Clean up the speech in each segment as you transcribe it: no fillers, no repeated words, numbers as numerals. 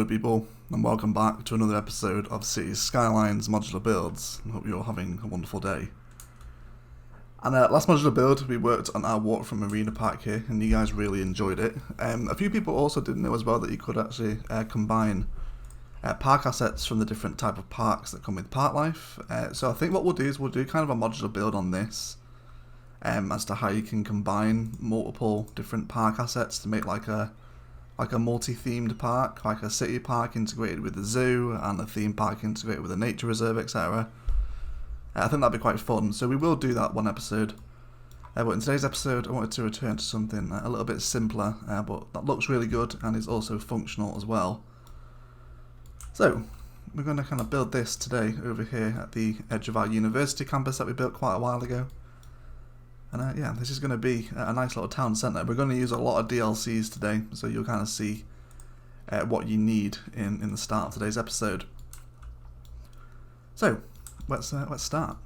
Hello people, and welcome back to another episode of Cities Skylines Modular Builds. I hope you're having a wonderful day. And last Modular Build we worked on our waterfront marina park here, and you guys really enjoyed it. A few people also didn't know as well that you could actually combine park assets from the different type of parks that come with Park Life. So I think what we'll do is we'll do kind of a modular build on this as to how you can combine multiple different park assets to make like a multi-themed park, like a city park integrated with a zoo and a theme park integrated with a nature reserve, etc. I think that'd be quite fun, so we will do that one episode. But in today's episode I wanted to return to something a little bit simpler, but that looks really good and is also functional as well. So we're going to kind of build this today over here at the edge of our university campus that we built quite a while ago. And yeah, this is going to be a nice little town centre. We're going to use a lot of DLCs today, so you'll kind of see what you need in the start of today's episode. So let's start.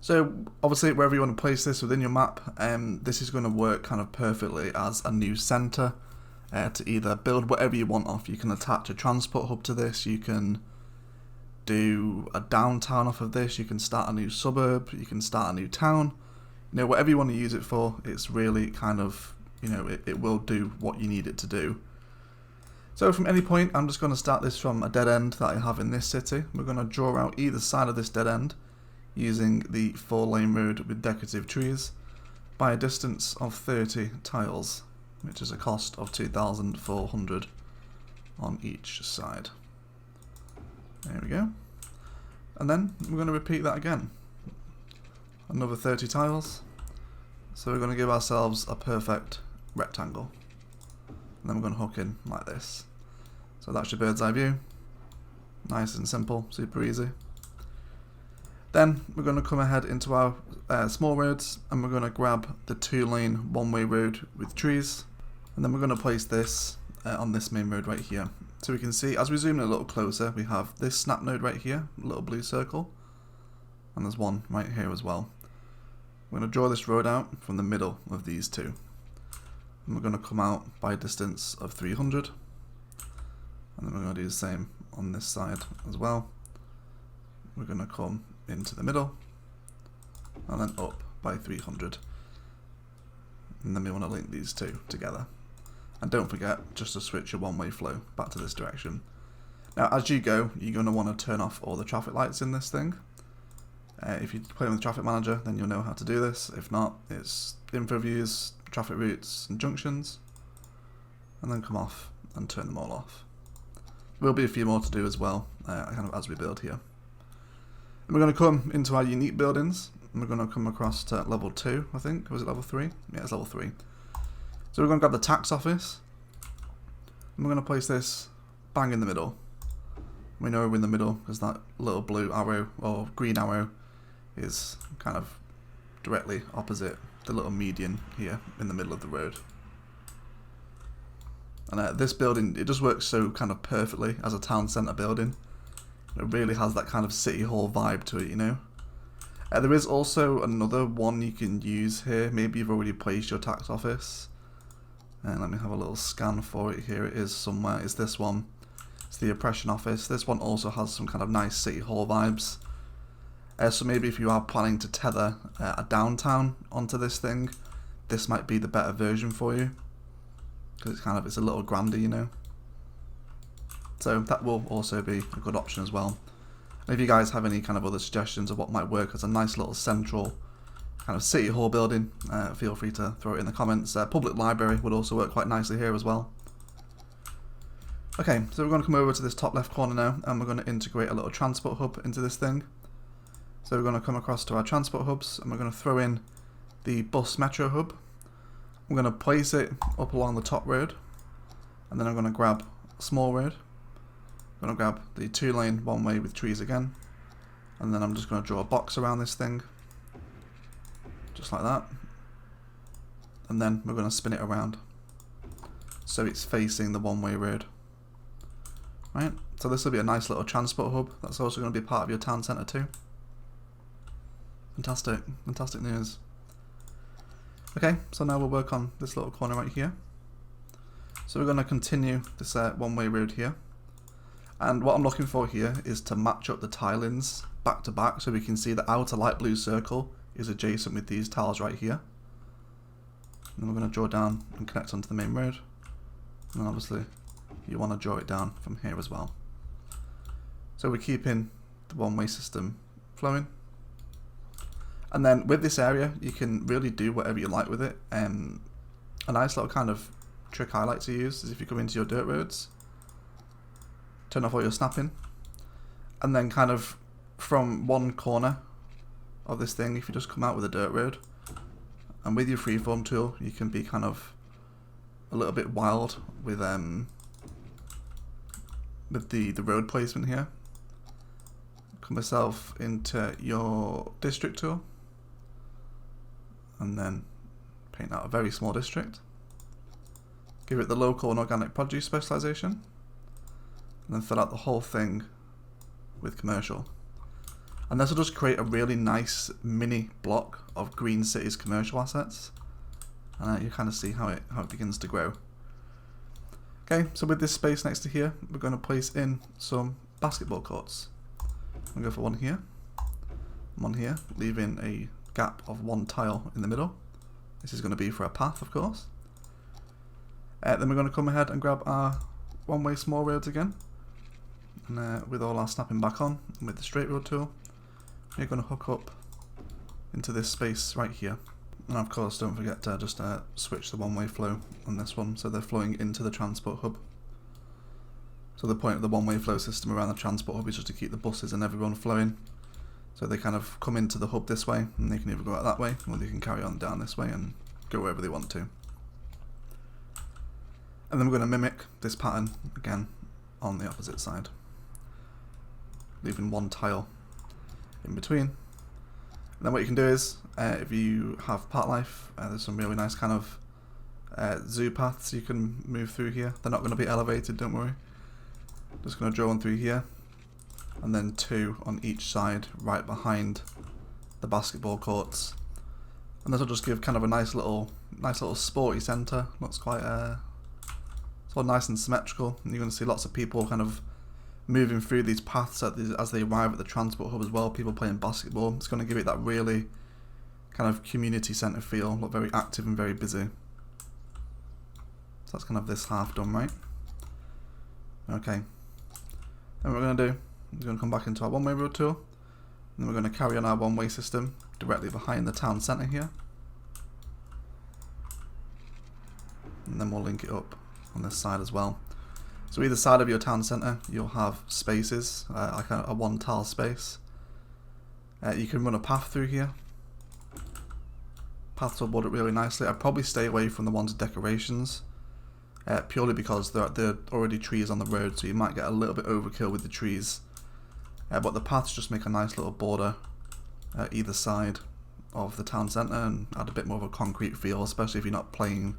So obviously wherever you want to place this within your map, this is going to work kind of perfectly as a new centre to either build whatever you want off. You can attach a transport hub to this, you can do a downtown off of this, you can start a new suburb, you can start a new town. You know, whatever you want to use it for, it's really kind of, you know, it will do what you need it to do. So from any point, I'm just going to start this from a dead end that I have in this city. We're going to draw out either side of this dead end using the 4-lane road with decorative trees by a distance of 30 tiles, which is a cost of 2,400 on each side. There we go. And then we're going to repeat that again. Another 30 tiles. So we're going to give ourselves a perfect rectangle. And then we're going to hook in like this. So that's your bird's eye view. Nice and simple, super easy. Then we're going to come ahead into our small roads, and we're going to grab the 2-lane one-way road with trees. And then we're going to place this on this main road right here. So we can see, as we zoom in a little closer, we have this snap node right here, a little blue circle. And there's one right here as well. We're going to draw this road out from the middle of these two. And we're going to come out by a distance of 300. And then we're going to do the same on this side as well. We're going to come into the middle and then up by 300. And then we want to link these two together. And don't forget just to switch your one-way flow back to this direction. Now as you go, you're going to want to turn off all the traffic lights in this thing. If you play with the traffic manager, then you'll know how to do this. If not, it's info views, traffic routes and junctions, and then come off and turn them all off. There will be a few more to do as well, kind of as we build here. And we're going to come into our unique buildings, and we're going to come across to level 2, I think. Was it level 3? Yeah, it's level 3. So we're going to grab the tax office, and we're going to place this bang in the middle. We know we're in the middle because that little blue arrow, or green arrow, is kind of directly opposite the little median here in the middle of the road. And this building, it just works so kind of perfectly as a town centre building. It really has that kind of city hall vibe to it, you know. There is also another one you can use here. Maybe you've already placed your tax office. And let me have a little scan for it. Here it is somewhere. It's this one. It's the oppression office. This one also has some kind of nice city hall vibes. So maybe if you are planning to tether a downtown onto this thing, this might be the better version for you, because it's a little grander, you know. So that will also be a good option as well. And if you guys have any kind of other suggestions of what might work as a nice little central kind of city hall building, feel free to throw it in the comments. Public library would also work quite nicely here as well. Okay, so we're going to come over to this top left corner now, and we're going to integrate a little transport hub into this thing. So we're going to come across to our transport hubs, and we're going to throw in the bus metro hub. We're going to place it up along the top road, and then I'm going to grab a small road. I'm going to grab the 2-lane one-way with trees again, and then I'm just going to draw a box around this thing, just like that. And then we're going to spin it around, so it's facing the one-way road. Right, so this will be a nice little transport hub. That's also going to be part of your town centre too. Fantastic, fantastic news. Okay, so now we'll work on this little corner right here. So we're going to continue this one-way road here. And what I'm looking for here is to match up the tilings back to back, so we can see the outer light blue circle is adjacent with these tiles right here. And then we're going to draw down and connect onto the main road. And then obviously you want to draw it down from here as well. So we're keeping the one-way system flowing. And then with this area, you can really do whatever you like with it. A nice little kind of trick I like to use is if you come into your dirt roads, turn off all your snapping, and then kind of from one corner of this thing, if you just come out with a dirt road, and with your freeform tool, you can be kind of a little bit wild with the road placement here. Come yourself into your district tool, and then paint out a very small district. Give it the local and organic produce specialization, and then fill out the whole thing with commercial. And this will just create a really nice mini block of Green City's commercial assets. And you kind of see how it begins to grow. Okay, so with this space next to here, we're going to place in some basketball courts. I'm going to go for one here, leaving a gap of one tile in the middle. This is going to be for a path, of course. Then we're going to come ahead and grab our one-way small roads again. And with all our snapping back on, and with the straight road tool, we're going to hook up into this space right here. And of course, don't forget to just switch the one-way flow on this one, so they're flowing into the transport hub. So the point of the one-way flow system around the transport hub is just to keep the buses and everyone flowing. So they kind of come into the hub this way, and they can either go out that way, or they can carry on down this way and go wherever they want to. And then we're going to mimic this pattern again on the opposite side, leaving one tile in between. And then what you can do is, if you have part life, there's some really nice kind of zoo paths you can move through here. They're not going to be elevated, don't worry. Just going to draw one through here, and then two on each side right behind the basketball courts. And this will just give kind of a nice little sporty centre. Looks quite it's all nice and symmetrical, and you're going to see lots of people kind of moving through these paths as they arrive at the transport hub as well. People playing basketball. It's going to give it that really kind of community centre feel. Look very active and very busy. So that's kind of this half done, right? Okay. Then what we're going to do, we're going to come back into our one-way road tool, and then we're going to carry on our one-way system directly behind the town centre here. And then we'll link it up on this side as well. So either side of your town centre, you'll have spaces, like a one tile space. You can run a path through here. Paths will build it really nicely. I'd probably stay away from the ones with decorations, purely because there are already trees on the road, so you might get a little bit overkill with the trees. But the paths just make a nice little border either side of the town centre and add a bit more of a concrete feel, especially if you're not playing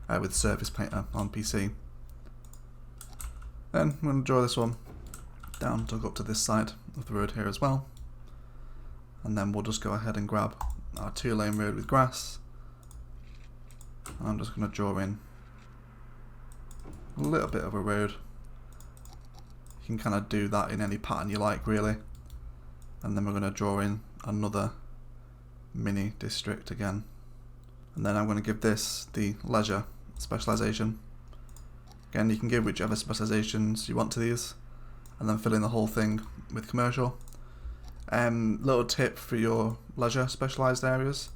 with Surface Painter on PC. Then I'm going to draw this one down to go up to this side of the road here as well. And then we'll just go ahead and grab our 2-lane road with grass. And I'm just going to draw in a little bit of a road. You can kind of do that in any pattern you like, really. And then we're going to draw in another mini district again. And then I'm going to give this the leisure specialization. Again, you can give whichever specializations you want to these, and then fill in the whole thing with commercial. Little tip for your leisure specialized areas: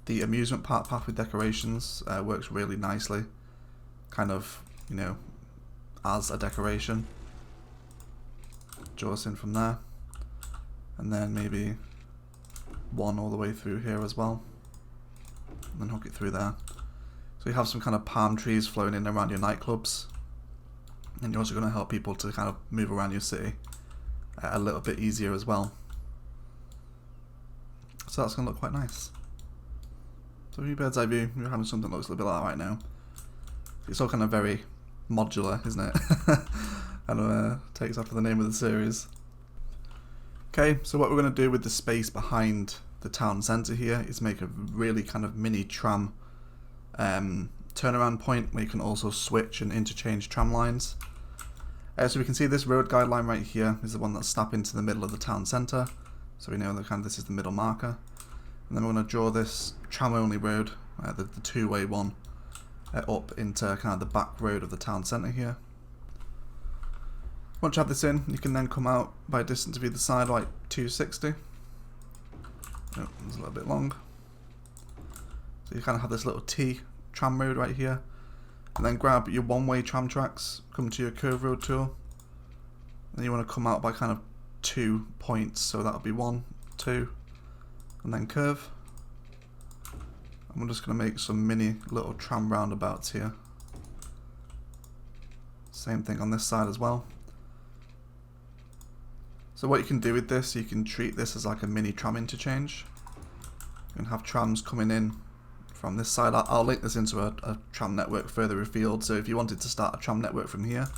the amusement park path with decorations works really nicely, kind of, you know, as a decoration. Draw us in from there, and then maybe one all the way through here as well, and then hook it through there. So you have some kind of palm trees flowing in around your nightclubs, and you're also going to help people to kind of move around your city a little bit easier as well. So that's going to look quite nice. So from your bird's eye view, you're having something that looks a little bit like that right now. It's all kind of very modular, isn't it? And takes after the name of the series. Okay, so what we're going to do with the space behind the town centre here is make a really kind of mini tram turnaround point where you can also switch and interchange tram lines. So we can see this road guideline right here is the one that's snapped into the middle of the town centre. So we know that kind of this is the middle marker. And then we're going to draw this tram only road, the two-way one, up into kind of the back road of the town centre here. Once you have this in, you can then come out by a distance of either side, like 260. Oh, it's a little bit long. So you kind of have this little T tram road right here. And then grab your one-way tram tracks, come to your curve road tool. Then you want to come out by kind of 2 points, so that'll be 1, 2, and then curve. And we're just going to make some mini little tram roundabouts here. Same thing on this side as well. So what you can do with this, you can treat this as like a mini tram interchange. You can have trams coming in from this side. I'll link this into a tram network further afield, so if you wanted to start a tram network from here,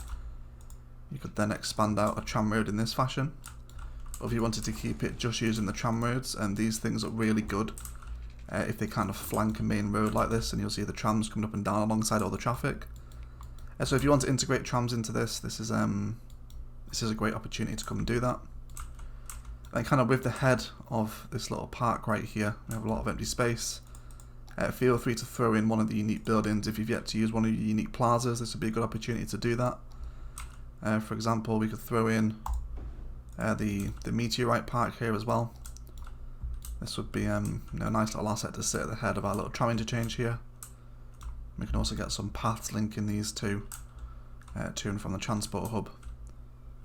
you could then expand out a tram road in this fashion. Or if you wanted to keep it just using the tram roads, and these things look really good if they kind of flank a main road like this, and you'll see the trams coming up and down alongside all the traffic. So if you want to integrate trams into this, this is a great opportunity to come and do that. And kind of with the head of this little park right here, we have a lot of empty space. Feel free to throw in one of the unique buildings. If you've yet to use one of your unique plazas, this would be a good opportunity to do that. For example, we could throw in the meteorite park here as well. This would be a nice little asset to sit at the head of our little tram interchange here. We can also get some paths linking these two to and from the transport hub.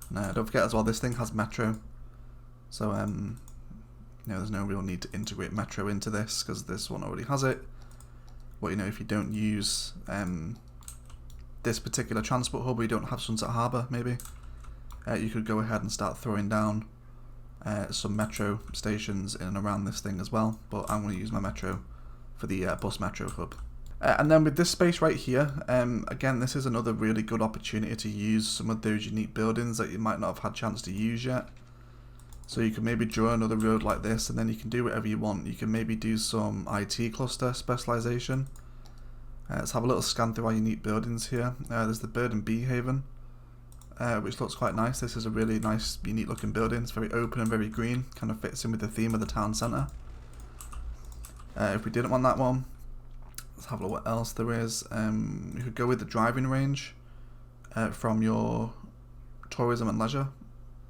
And don't forget as well, this thing has metro, so there's no real need to integrate metro into this because this one already has it. But if you don't use this particular transport hub, or you don't have Sunset Harbour maybe, you could go ahead and start throwing down some metro stations in and around this thing as well. But I'm going to use my metro for the bus metro hub. And then with this space right here, again, this is another really good opportunity to use some of those unique buildings that you might not have had a chance to use yet. So you can maybe draw another road like this, and then you can do whatever you want. You can maybe do some IT cluster specialization. Let's have a little scan through our unique buildings here. There's the Bird and Bee Haven, which looks quite nice. This is a really nice, unique looking building. It's very open and very green, kind of fits in with the theme of the town centre. If we didn't want that one, let's have a look what else there is. You could go with the driving range from your tourism and leisure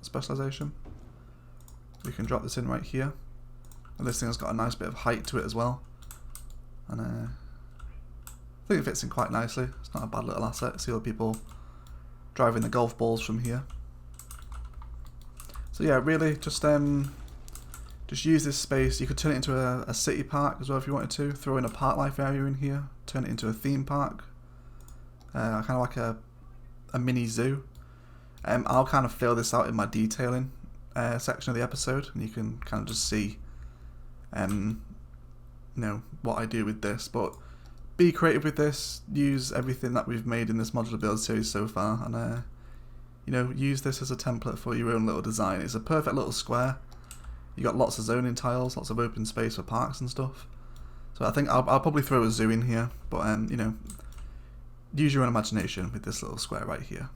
specialization. We can drop this in right here. And this thing's got a nice bit of height to it as well. And I think it fits in quite nicely. It's not a bad little asset. See all the people driving the golf balls from here. So yeah, really just use this space. You could turn it into a city park as well if you wanted to. Throw in a park life area in here. Turn it into a theme park. Kind of like a mini zoo. I'll kind of fill this out in my detailing section of the episode, and you can kind of just see what I do with this. But be creative with this. Use everything that we've made in this modular build series so far, and use this as a template for your own little design. It's a perfect little square. You got lots of zoning tiles, lots of open space for parks and stuff. So I think I'll probably throw a zoo in here, but use your own imagination with this little square right here.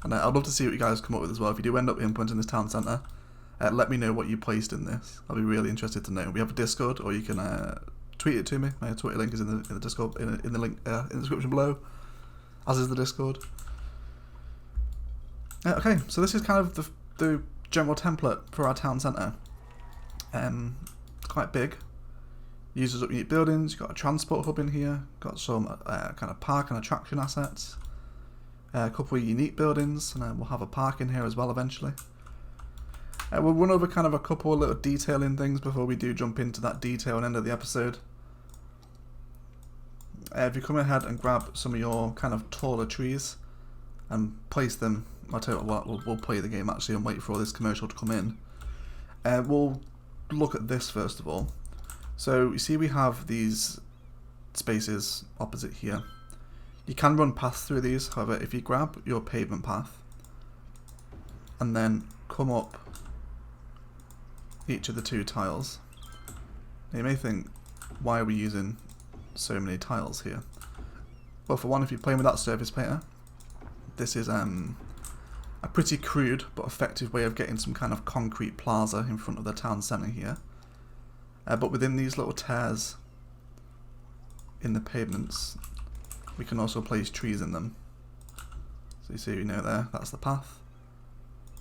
And I'd love to see what you guys come up with as well. If you do end up inputting this town centre, let me know what you placed in this. I'll be really interested to know. We have a Discord, or you can tweet it to me. My Twitter link is in the Discord, in the link in the description below, as is the Discord. Okay, so this is kind of the general template for our town centre. It's quite big. Uses up unique buildings. You've got a transport hub in here. Got some kind of park and attraction assets. A couple of unique buildings, and we'll have a park in here as well eventually. We'll run over kind of a couple of little detailing things before we do jump into that detail and end of the episode. If you come ahead and grab some of your kind of taller trees and place them, I'll tell you what, we'll play the game actually and wait for all this commercial to come in. We'll look at this first of all. So you see we have these spaces opposite here. You can run paths through these, however, if you grab your pavement path and then come up each of the two tiles, you may think, why are we using so many tiles here? Well, for one, if you're playing with that surface painter, this is a pretty crude but effective way of getting some kind of concrete plaza in front of the town centre here. But within these little tears in the pavements, we can also place trees in them. So you see, you know, there, that's the path.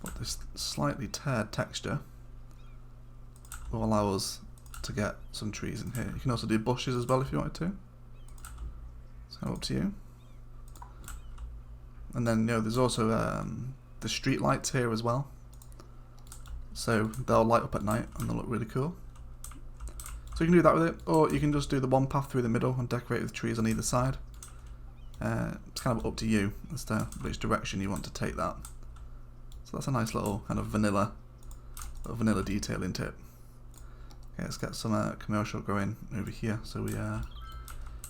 But this slightly teared texture will allow us to get some trees in here. You can also do bushes as well if you wanted to. It's kind of up to you. And then, you know, there's also the street lights here as well. So they'll light up at night and they'll look really cool. So you can do that with it, or you can just do the one path through the middle and decorate with trees on either side. It's kind of up to you as to which direction you want to take that. So that's a nice little kind of vanilla detailing tip. Okay, let's get some commercial going over here so we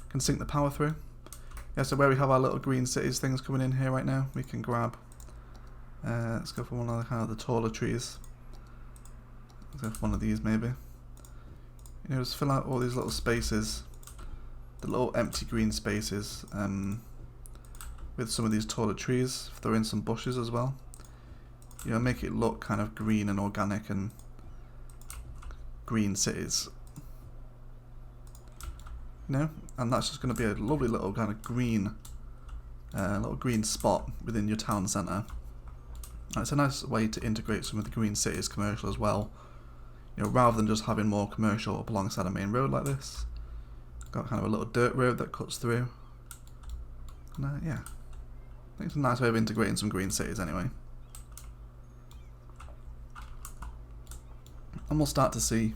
can sync the power through. Yeah, so where we have our little green cities things coming in here right now, we can grab, let's go for one of the kind of the taller trees. Let's go for one of these maybe. You know, just fill out all these little spaces, the little empty green spaces, with some of these taller trees. Throw in some bushes as well. You know, make it look kind of green and organic and green cities. You know, and that's just going to be a lovely little kind of green, little green spot within your town centre. And it's a nice way to integrate some of the green cities commercial as well. You know, rather than just having more commercial up alongside a main road like this. Got kind of a little dirt road that cuts through. And, yeah, I think it's a nice way of integrating some green cities anyway. And we'll start to see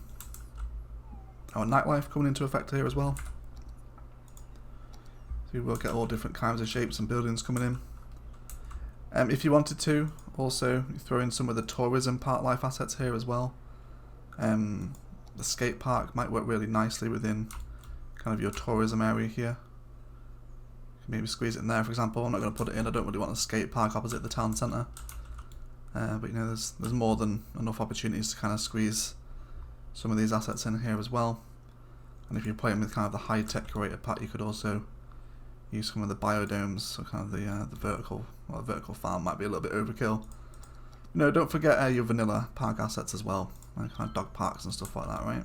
our nightlife coming into effect here as well. So we'll get all different kinds of shapes and buildings coming in. If you wanted to, also throw in some of the tourism park life assets here as well. The skate park might work really nicely within kind of your tourism area here. Maybe squeeze it in there, for example. I'm not going to put it in. I don't really want a skate park opposite the town centre. But you know, there's more than enough opportunities to kind of squeeze some of these assets in here as well. And if you're playing with kind of the high-tech curated pack, you could also use some of the biodomes, so kind of the vertical farm might be a little bit overkill. You know, don't forget your vanilla park assets as well, like kind of dog parks and stuff like that, right?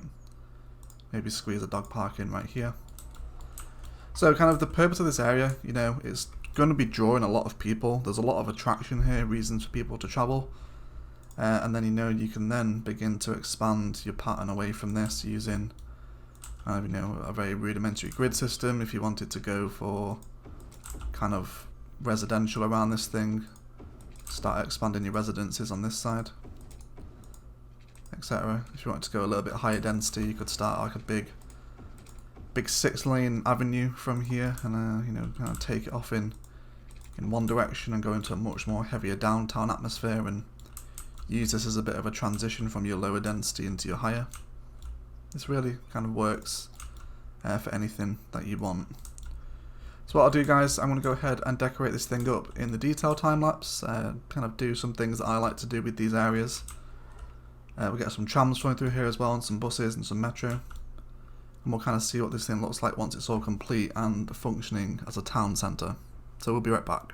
Maybe squeeze a dog park in right here. So kind of the purpose of this area, you know, is going to be drawing a lot of people. There's a lot of attraction here, reasons for people to travel. And then, you know, you can then begin to expand your pattern away from this using, you know, a very rudimentary grid system. If you wanted to go for kind of residential around this thing, start expanding your residences on this side, etc. If you wanted to go a little bit higher density, you could start like a big 6-lane avenue from here, and you know, kind of take it off in one direction and go into a much more heavier downtown atmosphere, and use this as a bit of a transition from your lower density into your higher. This really kind of works for anything that you want. So what I'll do, guys, I'm going to go ahead and decorate this thing up in the detail time lapse, kind of do some things that I like to do with these areas. We'll get some trams flowing through here as well, and some buses and some metro. And we'll kind of see what this thing looks like once it's all complete and functioning as a town centre. So we'll be right back.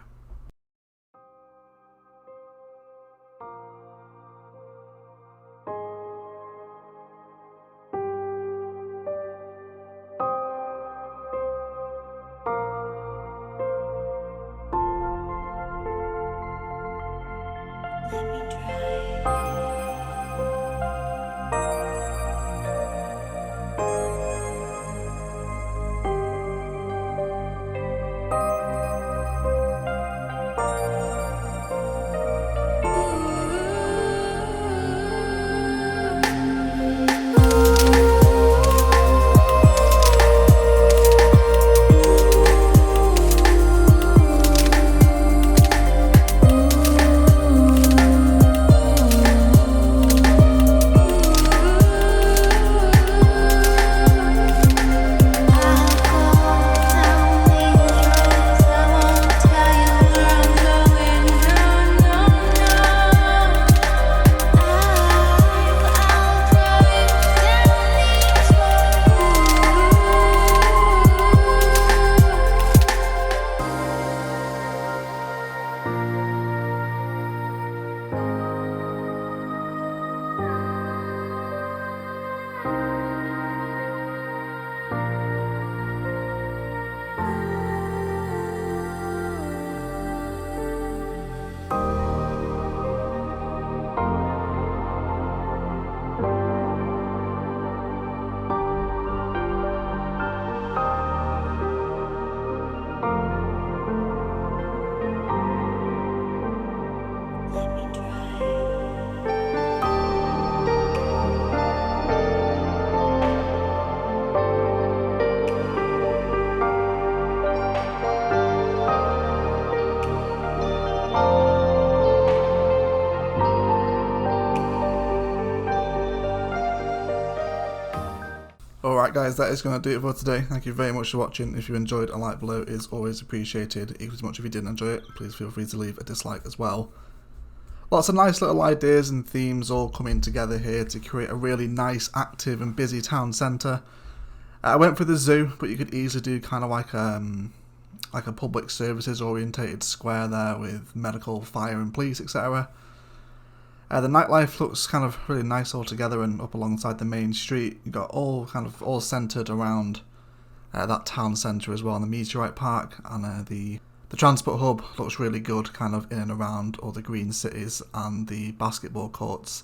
Alright guys, that is going to do it for today. Thank you very much for watching. If you enjoyed, a like below is always appreciated. Equally as much if you didn't enjoy it, please feel free to leave a dislike as well. Lots of nice little ideas and themes all coming together here to create a really nice, active and busy town centre. I went for the zoo, but you could easily do kind of like a public services orientated square there with medical, fire and police, etc. The nightlife looks kind of really nice all together and up alongside the main street. You've got all centred around that town centre as well, and the meteorite park, and the transport hub looks really good kind of in and around all the green cities and the basketball courts.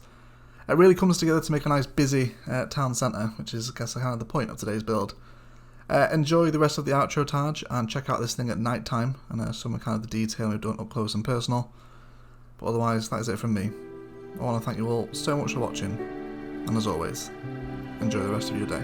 It really comes together to make a nice busy town centre, which is I guess kind of the point of today's build. Enjoy the rest of the outro, Taj, and check out this thing at night time and some of kind of the detail we've done up close and personal. But otherwise, that is it from me. I want to thank you all so much for watching, and as always, enjoy the rest of your day.